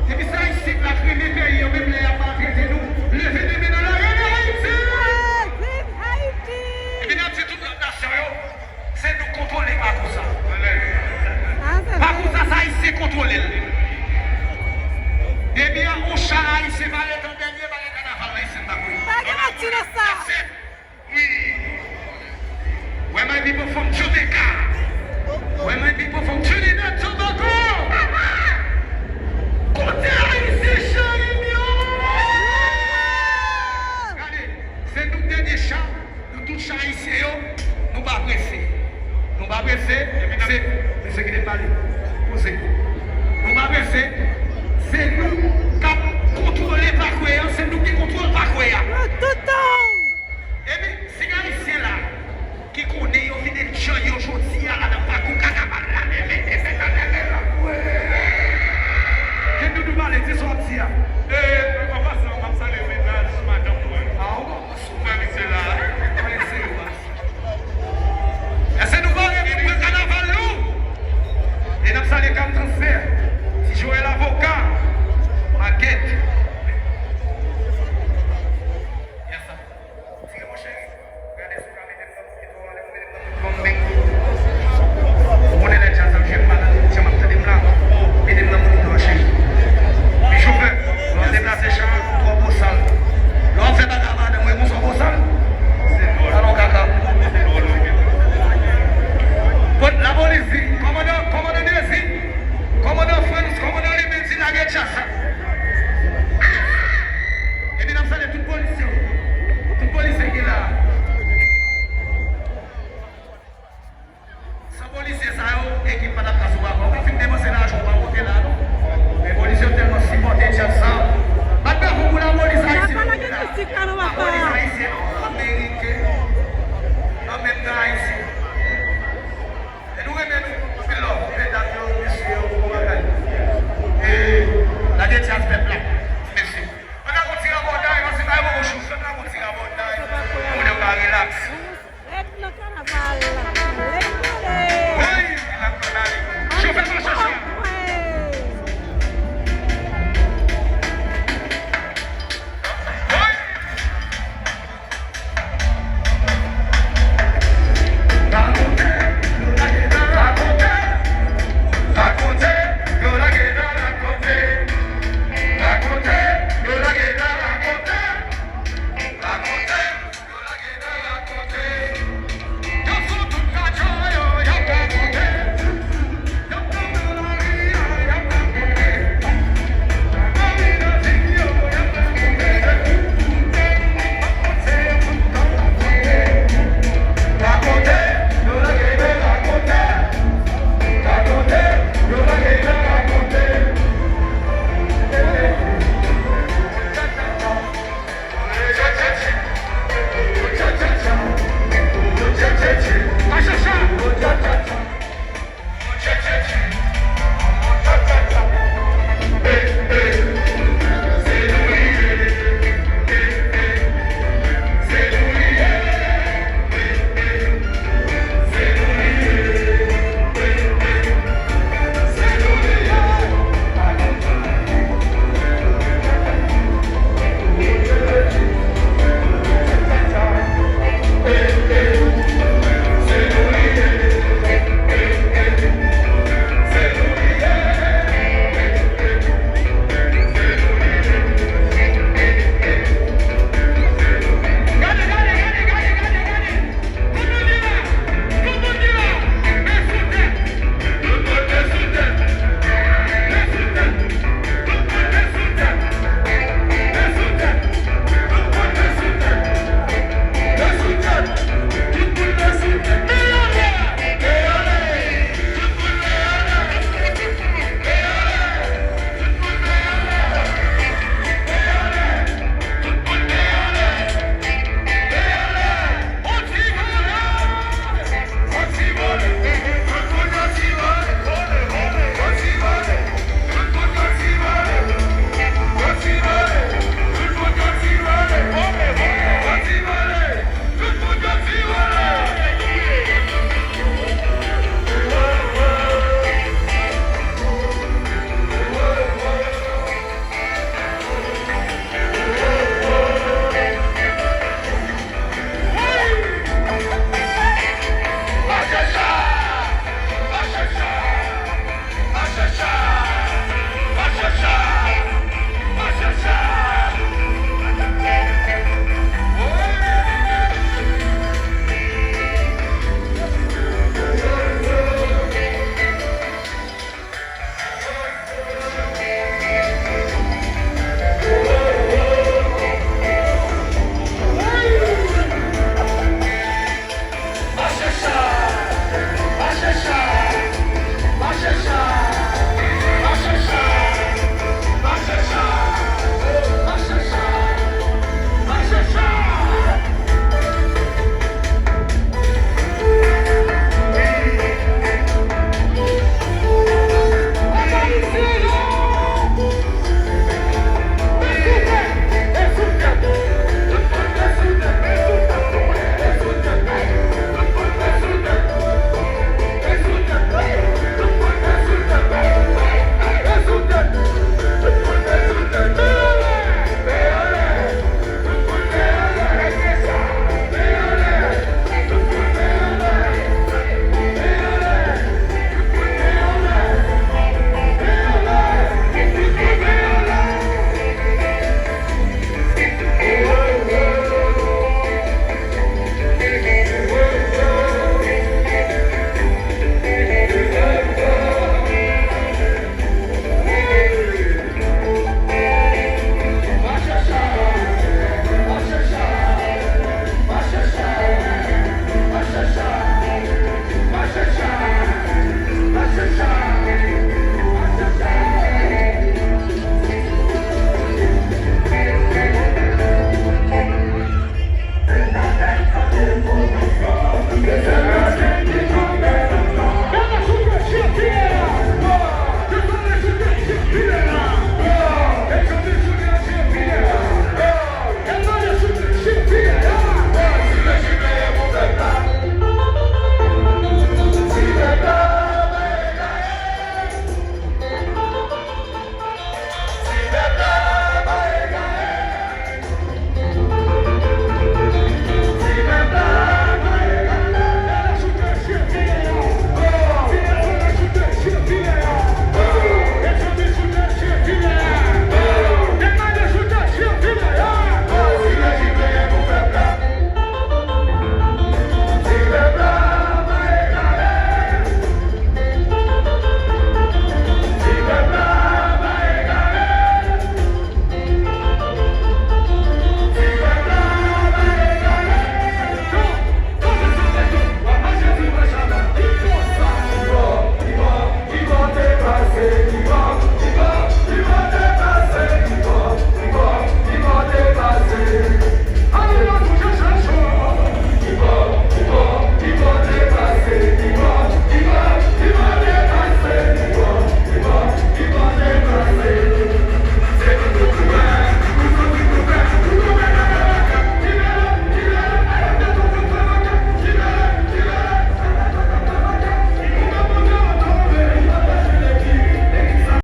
Et puis ça, ici, la créée pays, même les pas traité nous. Levez des mains dans la rue, Haïti! Et puis, nous, toute notre nation, c'est nous contrôler par tout ça. Par tout ça, ça, ici, contrôler. Eh bien, on chat, ici, va être en dernier, va être en avant, ici, pas oui. Where my people from Jamaica? Where my people from Trinidad and Tobago? Côté haïtien, chérie, regardez, c'est nous derniers chats, nous tous chats haïtiens, nous pas pressés. Nous pas pressés, c'est ce qui est parlé. Nous pas pressés, c'est nous qui contrôlons pas quoi, c'est nous qui contrôlons pas quoi. Tout le temps. Et puis, ces haïtiens là, qui connaissent, ils viennent de changer aujourd'hui, là, dans le parcours, qu'est-ce que nous parlons de sortir? On va saluer le message, madame. Ah, on va souvenir là. Est-ce que nous parlons de carnaval, nous? Et nous saluons comme transfert. Si Joël avocat, Maquette.